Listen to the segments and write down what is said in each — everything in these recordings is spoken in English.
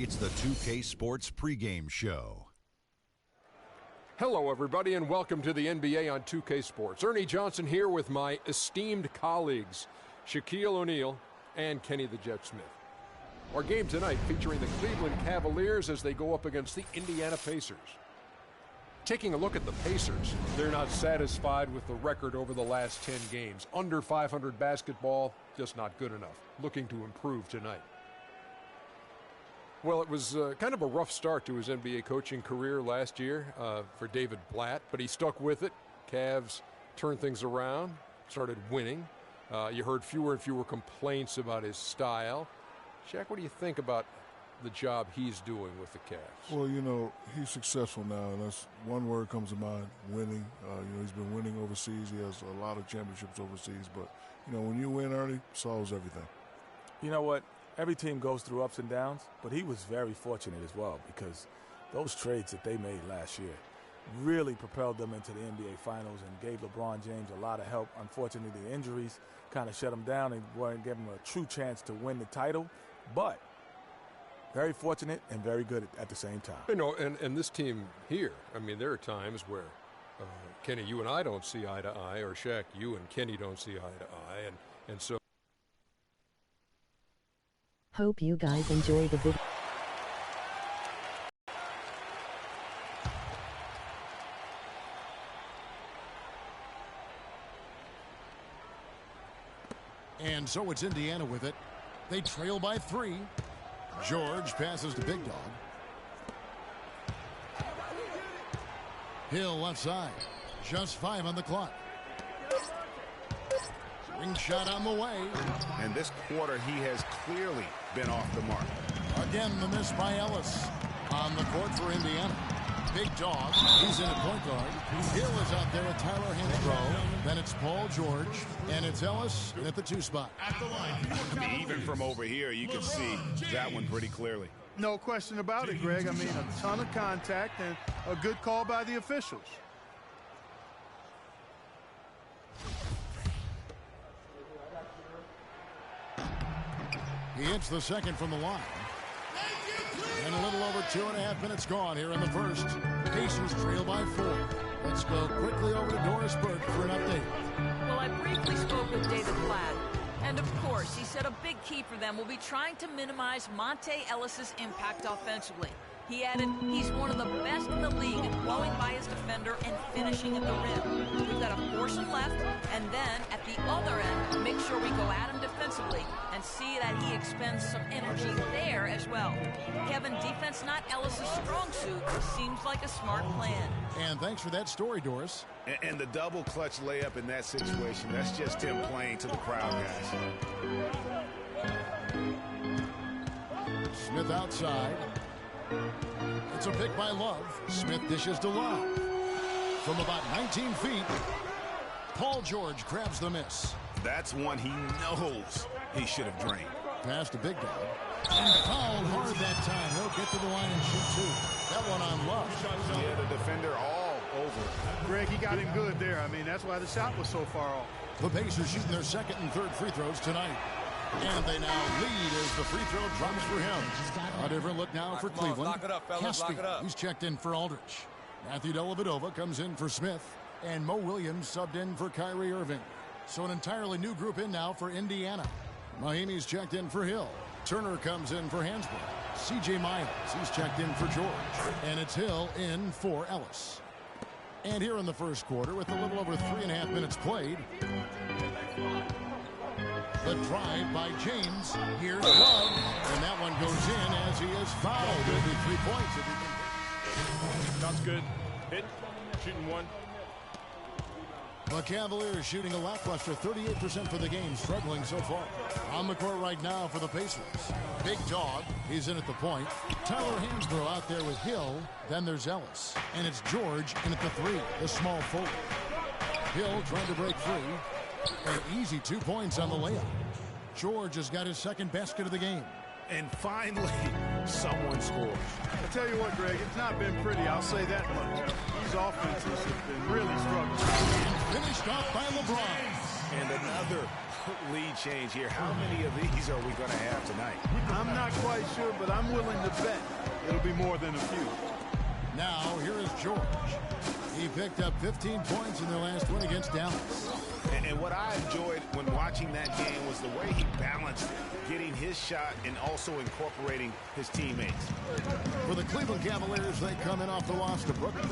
It's the 2K Sports pregame show. Hello, everybody, and welcome to the NBA on 2K Sports. Ernie Johnson here with my esteemed colleagues, Shaquille O'Neal and Kenny the Jet Smith. Our game tonight featuring the Cleveland Cavaliers as they go up against the Indiana Pacers. Taking a look at the Pacers, they're not satisfied with the record over the last 10 games. Under 500 basketball, just not good enough. Looking to improve tonight. Well, it was kind of a rough start to his NBA coaching career last year for David Blatt, but he stuck with it. Cavs turned things around, started winning. You heard fewer and fewer complaints about his style. Shaq, what do you think about the job he's doing with the Cavs? Well, you know, he's successful now, and that's one word comes to mind, winning. He's been winning overseas. He has a lot of championships overseas, but, when you win, Ernie, solves everything. You know what? Every team goes through ups and downs, but he was very fortunate as well because those trades that they made last year really propelled them into the NBA Finals and gave LeBron James a lot of help. Unfortunately, the injuries kind of shut him down and weren't giving him a true chance to win the title, but very fortunate and very good at the same time. And this team here, there are times where, Kenny, you and I don't see eye to eye, or Shaq, you and Kenny don't see eye to eye, and so hope you guys enjoy the video. And so it's Indiana with it. They trail by 3. George passes to Big Dog. Hill left side. Just 5 on the clock. Ring shot on the way. And this quarter, he has clearly been off the mark. Again, the miss by Ellis. On the court for Indiana. Big Dog, he's in at point guard. Hill is out there at Tyler Hansbrough. Then it's Paul George. And it's Ellis at the 2 spot. Even from over here, you can see that one pretty clearly. No question about it, Greg. A ton of contact and a good call by the officials. He hits the second from the line. And a little over 2.5 minutes gone here in the first. Pacers trail by 4. Let's go quickly over to Doris Burke for an update. Well, I briefly spoke with David Blatt. And of course, he said a big key for them will be trying to minimize Monte Ellis' impact offensively. He added, he's one of the best in the league at blowing by his defender and finishing at the rim. We've got to force him left, and then at the other end, make sure we go at him defensively and see that he expends some energy there as well. Kevin, defense not Ellis' strong suit. Seems like a smart plan. And thanks for that story, Doris. And the double clutch layup in that situation, that's just him playing to the crowd, guys. Smith outside. It's a pick by Love. Smith dishes to Love. From about 19 feet, Paul George grabs the miss. That's one he knows he should have drained. Pass to Big Dog. And fouled hard that time. He'll get to the line and shoot 2. That one on Love. Yeah, the defender all over. Greg, he got him good there. That's why the shot was so far off. The Pacers shooting their second and third free throws tonight. And they now lead as the free throw drops for him. A different look now for Cleveland. Lock it up, fellas. Lock it up. He's checked in for Aldridge. Matthew Dellavedova comes in for Smith. And Mo Williams subbed in for Kyrie Irving. So an entirely new group in now for Indiana. Mahimi's checked in for Hill. Turner comes in for Hansbrough. C.J. Miles, he's checked in for George. And it's Hill in for Ellis. And here in the first quarter, with a little over 3.5 minutes played, the drive by James. Here's Love. And that one goes in as he is fouled. It'll be 3 points if he can. That's good. Hit. Shooting 1. The Cavaliers shooting a lackluster 38% for the game, struggling so far. On the court right now for the Pacers. Big Dog, he's in at the point. Tyler Hansbrough out there with Hill. Then there's Ellis. And it's George in at the 3, the small forward. Hill trying to break free. An easy 2 points on the layup. George has got his second basket of the game. And finally, someone scores. I tell you what, Greg, it's not been pretty. I'll say that much. These offenses have been really struggling. Finished off by LeBron. And another lead change here. How many of these are we going to have tonight? I'm not quite sure, but I'm willing to bet it'll be more than a few. Now, here is George. He picked up 15 points in their last win against Dallas. And what I enjoyed when watching that game was the way he balanced getting his shot and also incorporating his teammates. For the Cleveland Cavaliers, they come in off the loss to Brooklyn.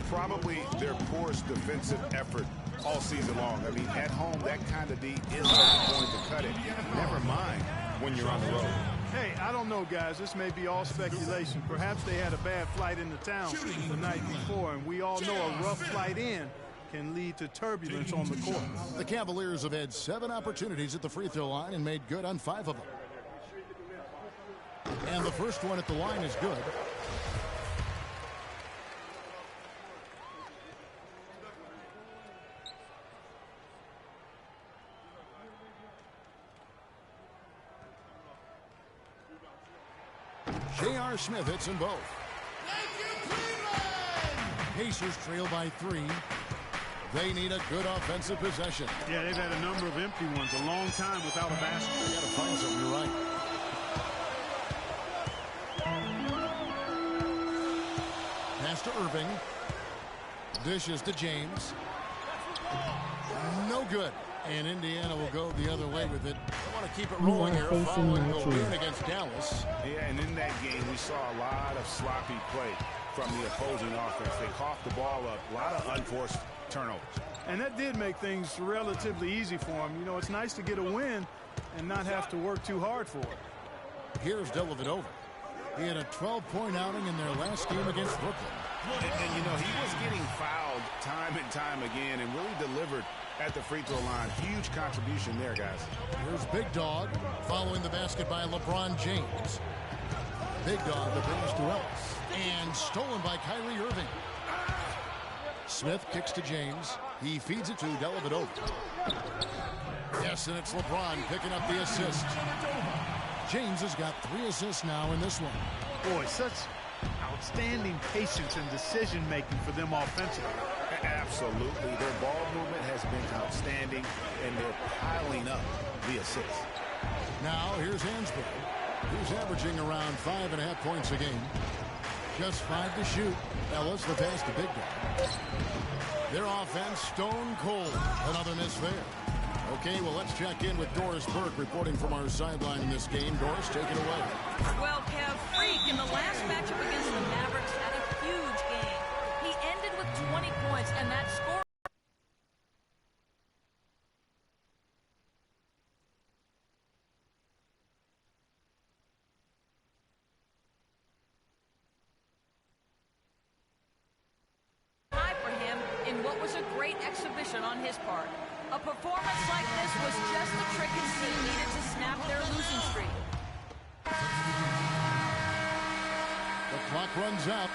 Probably their poorest defensive effort all season long. I mean, at home, that kind of D isn't going to cut it. Never mind when you're on the road. Hey, I don't know, guys. This may be all speculation. Perhaps they had a bad flight into town the night before, and we all know a rough flight in can lead to turbulence on the court. The Cavaliers have had 7 opportunities at the free throw line and made good on 5 of them. And the first one at the line is good. J.R. Smith hits them both. Pacers trail by 3. They need a good offensive possession. Yeah, they've had a number of empty ones, a long time without a basket. You got to find something, you're right. Pass to Irving. Dishes to James. No good. And Indiana will go the other way with it. They want to keep it rolling here following the win against Dallas. Yeah, and in that game, we saw a lot of sloppy play from the opposing offense. They coughed the ball up, a lot of unforced turnovers. And that did make things relatively easy for them. You know, it's nice to get a win and not have to work too hard for it. Here's Dellavedova. He had a 12-point outing in their last game against Brooklyn. And you know, he was getting fouled time and time again and really delivered at the free throw line. Huge contribution there, guys. Here's Big Dog following the basket by LeBron James. Big Dog, the pass to Ellis. And stolen by Kyrie Irving. Smith kicks to James. He feeds it to Dellavedova. Yes, and it's LeBron picking up the assist. James has got 3 assists now in this one. Boy, such outstanding patience and decision-making for them offensively. Absolutely. Their ball movement has been outstanding, and they're piling up the assists. Now, here's Hansbrough. He's averaging around 5.5 points a game. Just 5 to shoot. Ellis, the pass to Big Dog. Their offense, stone cold. Another miss there. Okay, well, let's check in with Doris Burke reporting from our sideline in this game. Doris, take it away. Well, Kev, Freak in the last matchup against the Mavericks had a huge game. He ended with 20 points, and that score. High for him in what was a great exhibition on his part. A performance like this was just the trick his team needed to snap their losing streak. The clock runs out.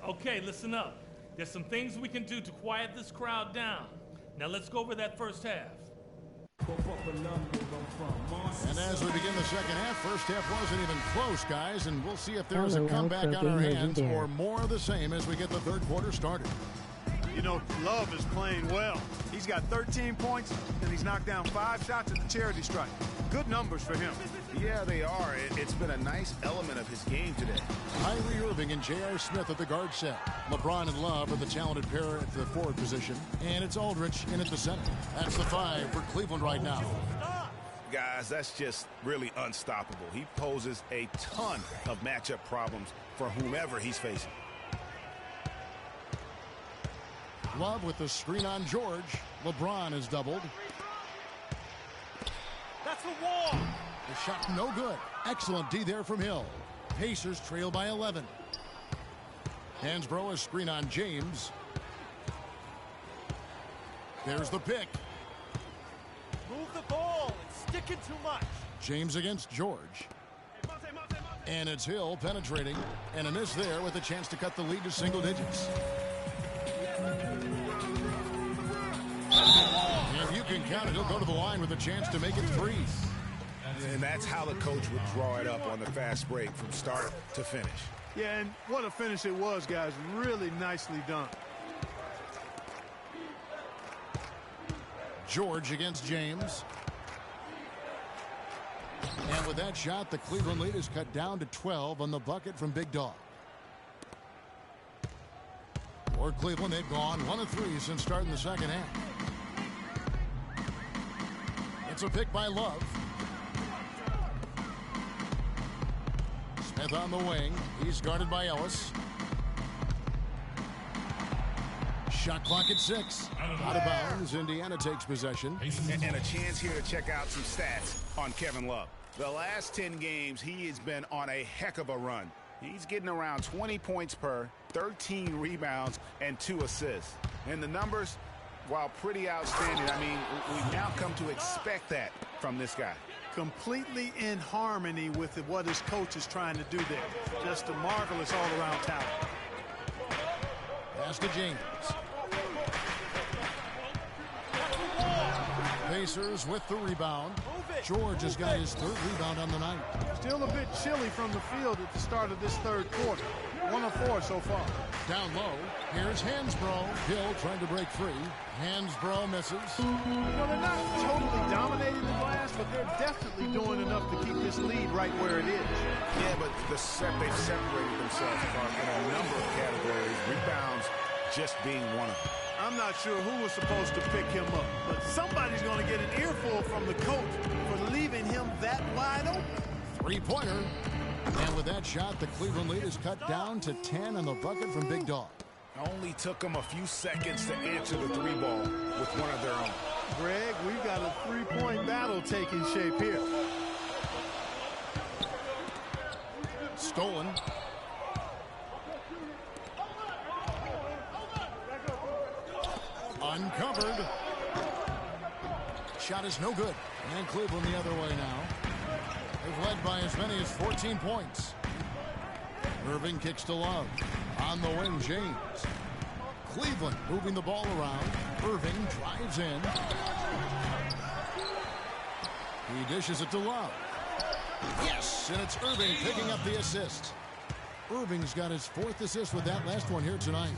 Okay, listen up. There's some things we can do to quiet this crowd down. Now let's go over that first half. And as we begin the second half, first half wasn't even close, guys, and we'll see if there's a comeback on our hands or more of the same as we get the third quarter started. You know, Love is playing well. He's got 13 points, and he's knocked down 5 shots at the charity stripe. Good numbers for him. Yeah, they are. It's been a nice element of his game today. Kyrie Irving and J.R. Smith at the guard set. LeBron and Love are the talented pair at the forward position. And it's Aldridge in at the center. That's the 5 for Cleveland right now. Guys, that's just really unstoppable. He poses a ton of matchup problems for whomever he's facing. Love with the screen on George. LeBron is doubled. That's the wall. The shot no good. Excellent D there from Hill. Pacers trail by 11. Hansbrough, a screen on James. There's the pick. Move the ball. It's sticking too much. James against George. And it's Hill penetrating. And a miss there with a chance to cut the lead to single digits. If you can count it, he'll go to the line with a chance to make it 3. And that's how the coach would draw it up on the fast break from start to finish. Yeah, and what a finish it was, guys. Really nicely done. George against James. And with that shot, the Cleveland lead is cut down to 12 on the bucket from Big Dog. For Cleveland, they've gone 1 of 3 since starting the second half. It's a pick by Love. Smith on the wing. He's guarded by Ellis. Shot clock at 6. Out of bounds. Indiana takes possession. And a chance here to check out some stats on Kevin Love. The last 10 games, he has been on a heck of a run. He's getting around 20 points per, 13 rebounds, and 2 assists. And the numbers, while pretty outstanding, I mean, we've now come to expect that from this guy. Completely in harmony with what his coach is trying to do there. Just a marvelous all-around talent. Pass to James. Pacers with the rebound. George has got his 3rd rebound on the night. Still a bit chilly from the field at the start of this 3rd quarter. 1 of 4 so far. Down low. Here's Hansbrough. Hill trying to break free. Hansbrough misses. Well, they're not totally dominating the glass, but they're definitely doing enough to keep this lead right where it is. Yeah, but they've separated themselves apart in a number of categories. Rebounds just being one of them. I'm not sure who was supposed to pick him up, but somebody's going to get an earful from the coach for leaving him that wide open. 3-pointer. And with that shot, the Cleveland lead is cut down to 10 on the bucket from Big Dog. Only took them a few seconds to answer the 3-ball with one of their own. Greg, we've got a 3-point battle taking shape here. Stolen. Uncovered. Shot is no good. And Cleveland the other way now. They've led by as many as 14 points. Irving kicks to Love. On the wing, James. Cleveland moving the ball around. Irving drives in. He dishes it to Love. Yes, and it's Irving picking up the assist. Irving's got his 4th assist with that last one here tonight.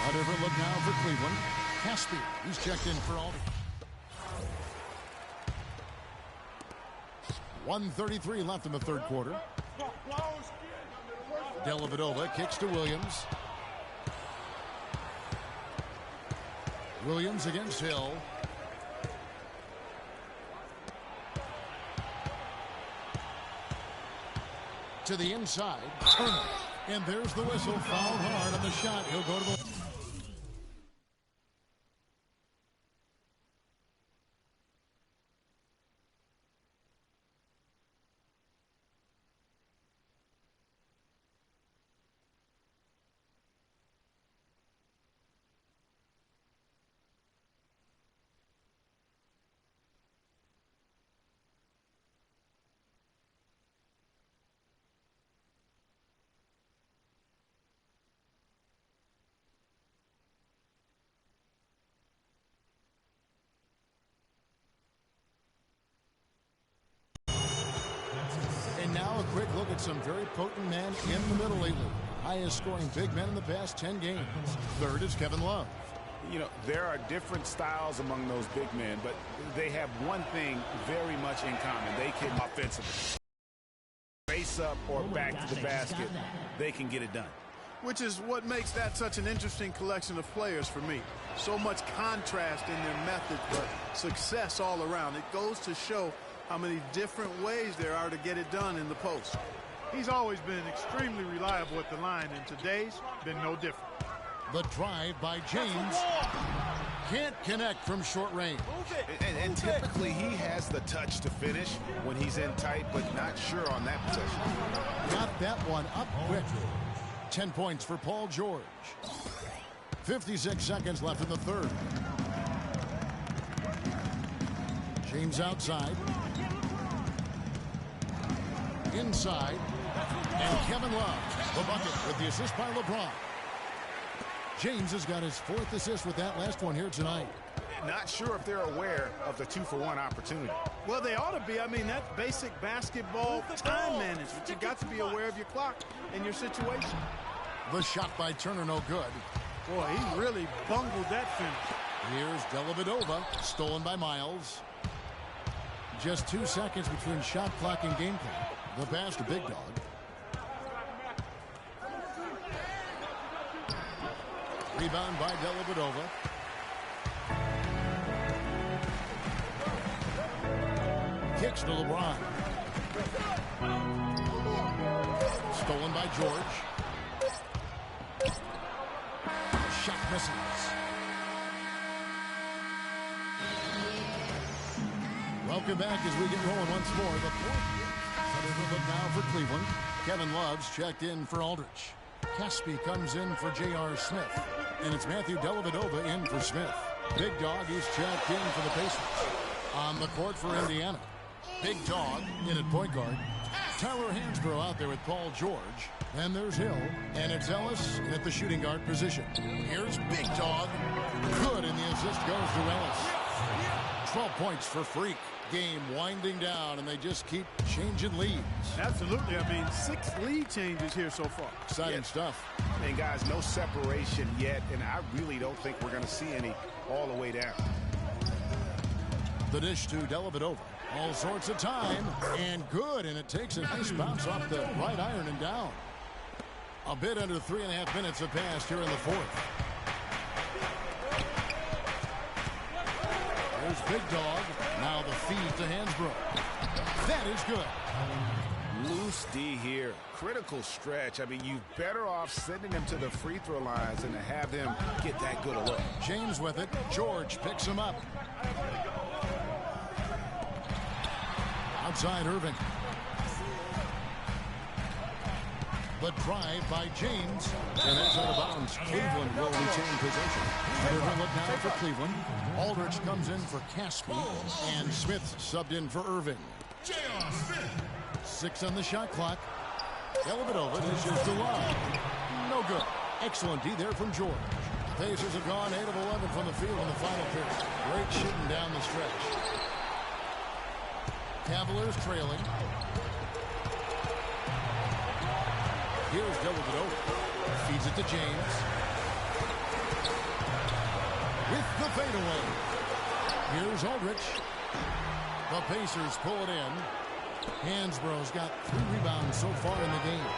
A different look now for Cleveland. Caspi, he's checked in for Aldi. 1:33 left in the 3rd quarter. Dellavedova kicks to Williams. Williams against Hill. To the inside. Turner. And there's the whistle. Fouled hard on the shot. He'll go to the... Now a quick look at some very potent men in the middle lately. Highest scoring big men in the past 10 games. 3rd is Kevin Love. You know, there are different styles among those big men, but they have one thing very much in common. They can offensively. Face up or back to the basket, they can get it done. Which is what makes that such an interesting collection of players for me. So much contrast in their methods, but success all around. It goes to show how many different ways there are to get it done in the post. He's always been extremely reliable at the line, and today's been no different. The drive by James. Can't connect from short range. And typically he has the touch to finish when he's in tight, but not sure on that possession. Got that one up quick. 10 points for Paul George. 56 seconds left in the third. James outside. Inside. And Kevin Love, the bucket with the assist by LeBron. James has got his 4th assist with that last one here tonight. Not sure if they're aware of the 2-for-1 opportunity. Well, they ought to be. I mean, that's basic basketball time management. You got to be aware of your clock and your situation. The shot by Turner, no good. Boy, he really bungled that finish. Here's Dellavedova, stolen by Miles. Just 2 seconds between shot clock and game clock. The pass to Big Dog. Rebound by Dellavedova. Kicks to LeBron. Stolen by George. Shot misses. Welcome back as we get rolling once more. The 4th look now for Cleveland. Kevin Love's checked in for Aldridge. Caspi comes in for J.R. Smith. And it's Matthew Dellavedova in for Smith. Big Dog is checked in for the Pacers. On the court for Indiana. Big Dog in at point guard. Tyler Hansbrough out there with Paul George. And there's Hill. And it's Ellis at the shooting guard position. Here's Big Dog. Good, and the assist goes to Ellis. 12 points for Freak. Game winding down, and they just keep changing leads. Absolutely. I mean, 6 lead changes here so far. Exciting stuff. And guys, no separation yet, and I really don't think we're going to see any all the way down. The dish to Dellavedova. All sorts of time, and good, and it takes a nice bounce off the right iron and down. A bit under 3.5 minutes have passed here in the 4th. There's Big Dog. Now the feed to Hansbrough. That is good. Loose D here. Critical stretch. I mean, you're better off sending him to the free throw lines than to have him get that good a look. James with it. George picks him up. Outside Irving. The drive by James. And that's out of bounds. Cleveland will retain possession. Irving look now for Cleveland. Aldridge comes in for Caspi. And Smith subbed in for Irving. 6 on the shot clock. Dellavedova dishes to Love. No good. Excellent D there from George. Pacers have gone 8 of 11 from the field in the final period. Great shooting down the stretch. Cavaliers trailing. Here's Dellavedova. Feeds it to James. With the fadeaway. Here's Aldridge. The Pacers pull it in. Hansborough's got 3 rebounds so far in the game.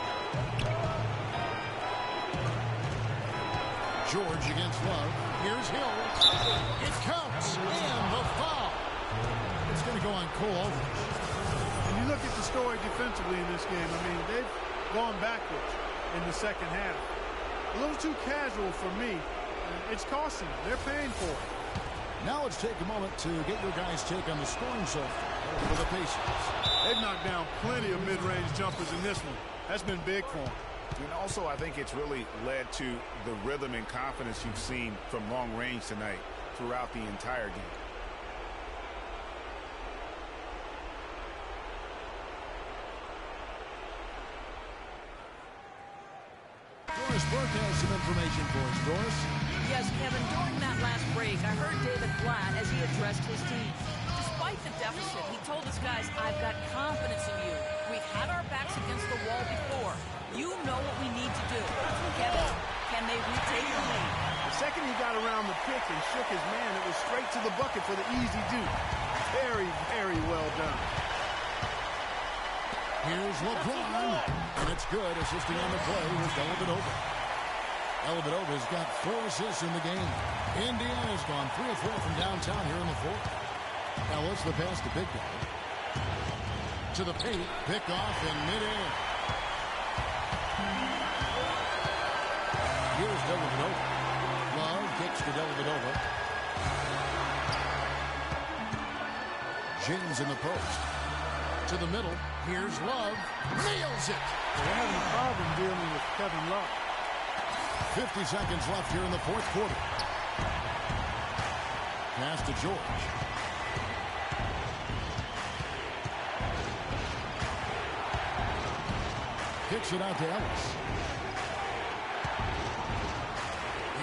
George against Love. Here's Hill. It counts. And the foul. It's going to go on Cole Aldridge. When you look at the story defensively in this game, I mean, they've gone backwards in the second half. A little too casual for me. It's costing them. They're paying for it. Now let's take a moment to get your guys' take on the scoring so far for the Pacers. They've knocked down plenty of mid-range jumpers in this one. That's been big for them. And also, I think it's really led to the rhythm and confidence you've seen from long range tonight throughout the entire game. Doris Burke has some information for us. Doris? Yes, Kevin, during that last break, I heard David Blatt as he addressed his team. Despite the deficit, he told his guys, "I've got confidence in you. We've had our backs against the wall before. You know what we need to do." Kevin, can they retake the lead? The second he got around the pitch and shook his man, it was straight to the bucket for the easy do. Very, very well done. Here's LeBron, and it's good. Assisting on the play was Dellavedova. Dellavedova's got 4 assists in the game. Indiana's gone 3 of 4 from downtown here in the 4th. Ellis, the pass to Big Dog. To the paint, picked off in midair. Here's Dellavedova. Love kicks to Dellavedova. James in the post. To the middle. Here's Love. Nails it. They're having a problem dealing with Kevin Love. 50 seconds left here in the fourth quarter. Pass to George. Kicks it out to Ellis.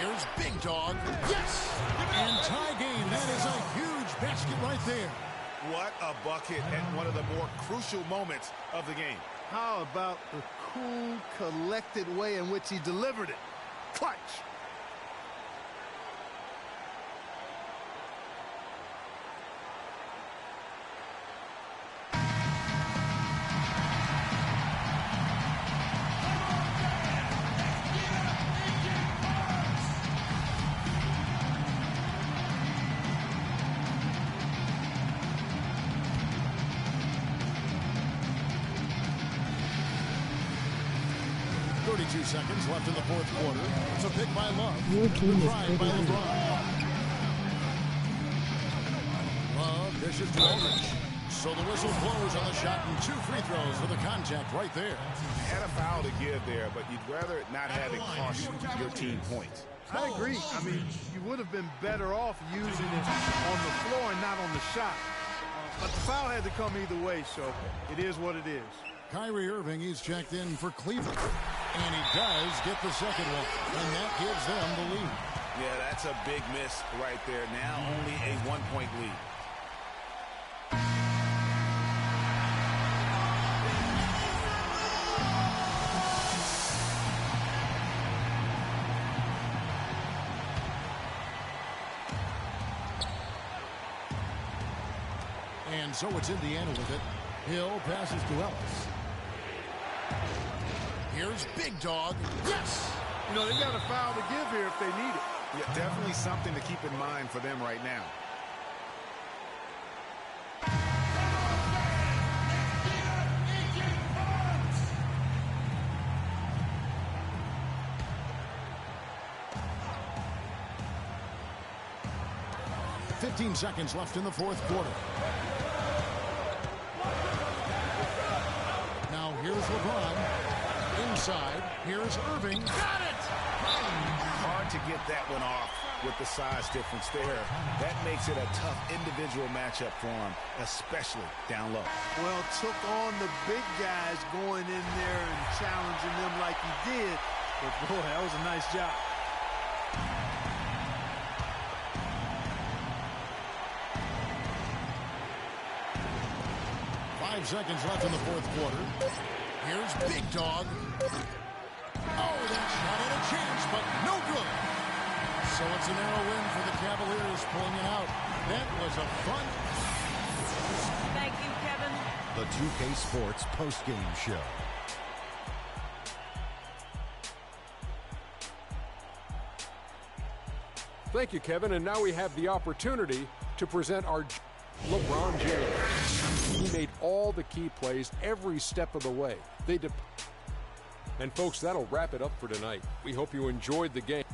Here's Big Dog. Yes! And tie game. That is a huge basket right there. What a bucket at one of the more crucial moments of the game. How about the cool, collected way in which he delivered it? Clutch. Seconds left in the fourth quarter. It's a pick by Love. Your team is By pretty LeBron. Love dishes to Aldridge. So the whistle blows on the shot and 2 free throws for the contact right there. Had a foul to give there, but you'd rather not have it cost your team points. I agree. I mean, you would have been better off using it on the floor and not on the shot. But the foul had to come either way, so it is what it is. Kyrie Irving, he's checked in for Cleveland. And he does get the second one. And that gives them the lead. Yeah, that's a big miss right there. Now only a 1-point lead. And so it's Indiana with it. Hill passes to Ellis. Here's Big Dog. Yes! You know, they got a foul to give here if they need it. Yeah, definitely something to keep in mind for them right now. .15 seconds left in the fourth quarter. Now here's LeBron. Inside, here's Irving. Got it! Hard to get that one off with the size difference there. That makes it a tough individual matchup for him, especially down low. Well, took on the big guys going in there and challenging them like he did. But, boy, that was a nice job. Five seconds left in the fourth quarter. Here's Big Dog. Oh, that shot had a chance, but no good. So it's a narrow win for the Cavaliers, pulling it out. That was a fun. Thank you, Kevin. The 2K Sports postgame show. Thank you, Kevin. And now we have the opportunity to present our LeBron James. He made all the key plays every step of the way. And folks, that'll wrap it up for tonight. We hope you enjoyed the game.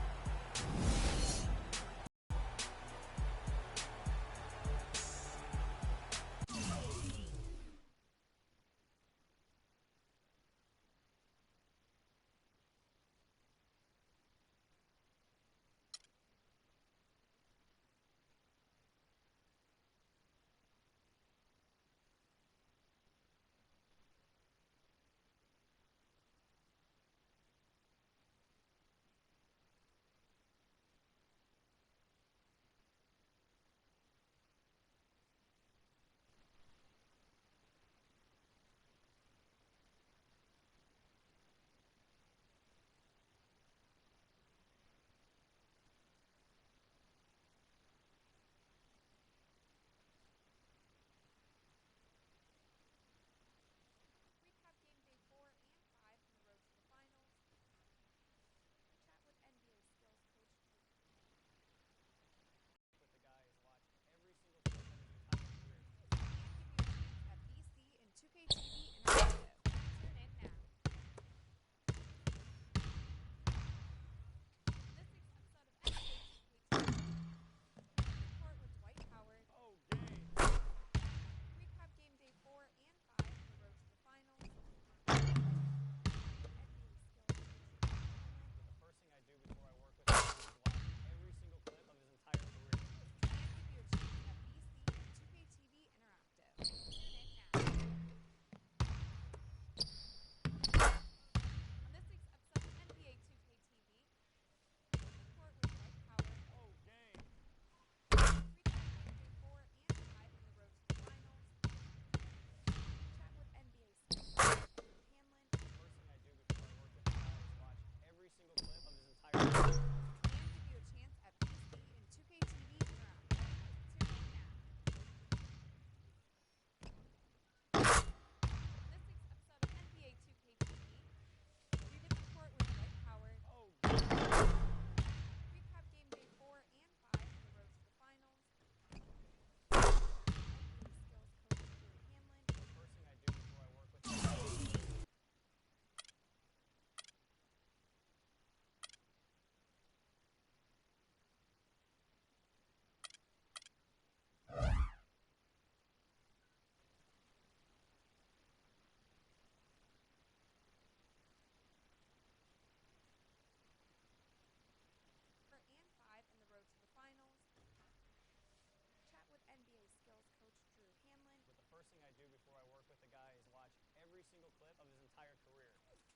first thing I do before I work with a guy is watch every single clip of his entire career.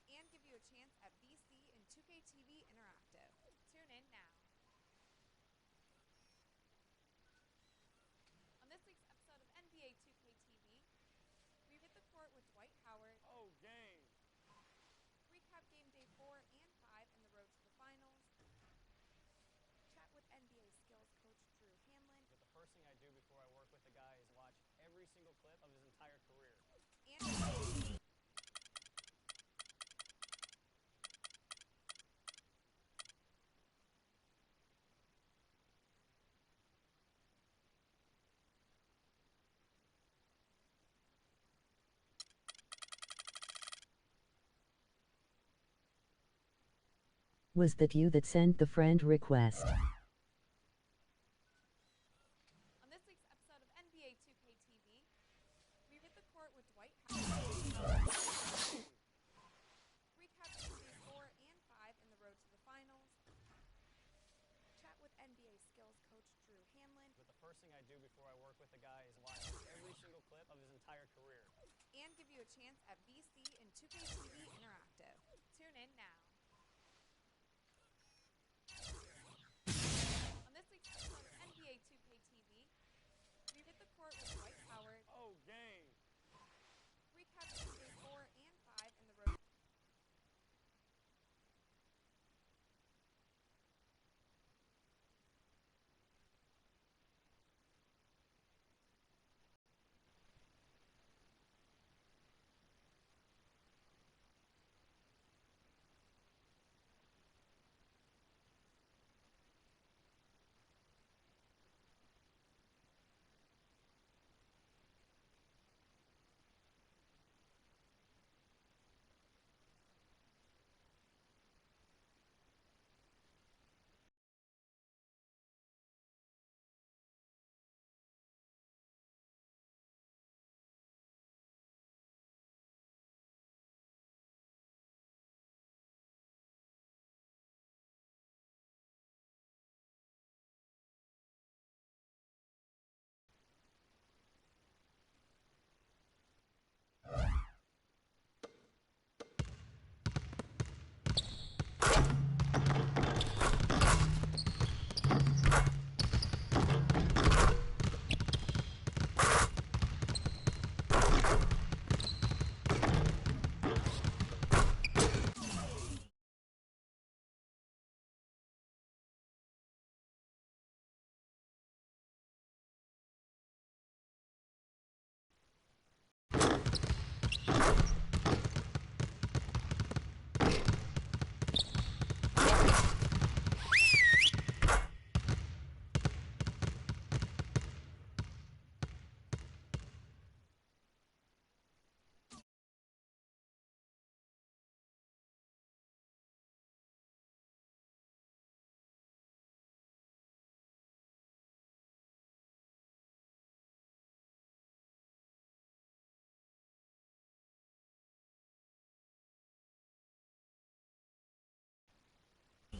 And give you a chance at VC and 2K TV Interactive. Tune in now. On this week's episode of NBA 2K TV, we hit the court with Dwight Howard. Oh, game. Recap game day 4 and 5 and the road to the finals. Chat with NBA skills coach Drew Hanlon. But the first thing I do before I work with a guy is watch every single clip of his entire career. And Was that you that sent the friend request? on this week's episode of NBA 2K TV, we hit the court with Dwight Howard. Recap game day 4 and 5 and the road to the finals. Chat with NBA skills coach Drew Hanlon. But the first thing I do before I work with a guy is watch every single clip of his entire career. And give you a chance at VC and 2K TV Interactive. Tune in now. On this week's episode of NBA 2K TV, we hit the court with Dwight Howard. Oh, game. Recap game day 4 and 5 and the road.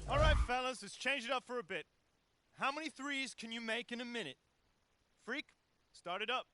All right, fellas, let's change it up for a bit. How many threes can you make in a minute? Freak, start it up.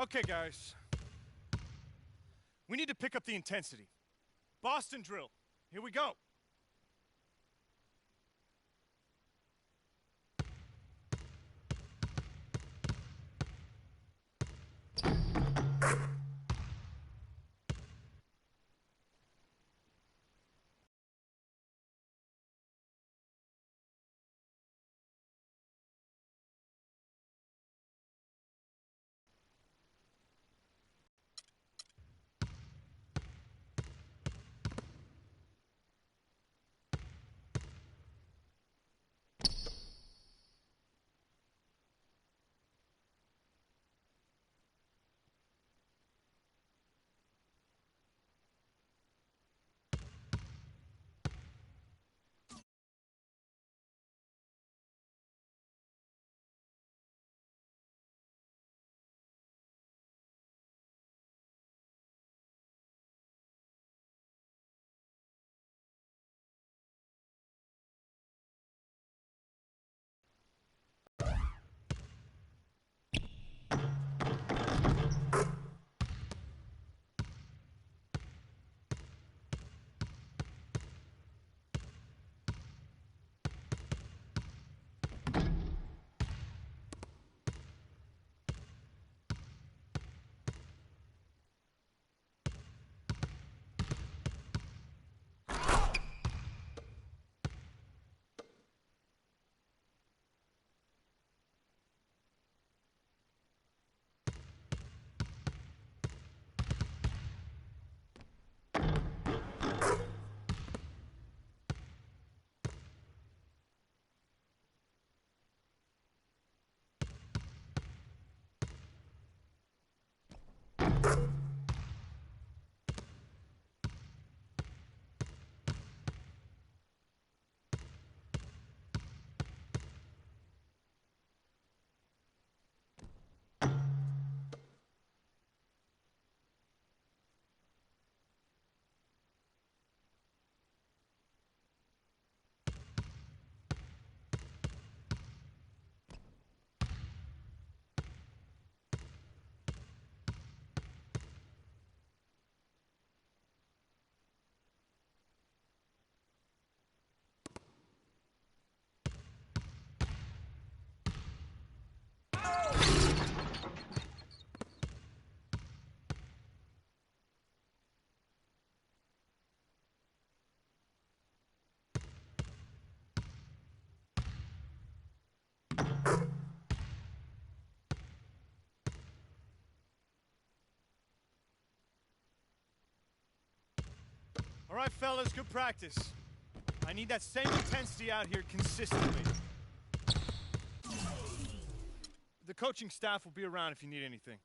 Okay, guys. We need to pick up the intensity. Boston drill. Here we go. All right, fellas, good practice. I need that same intensity out here consistently. The coaching staff will be around if you need anything.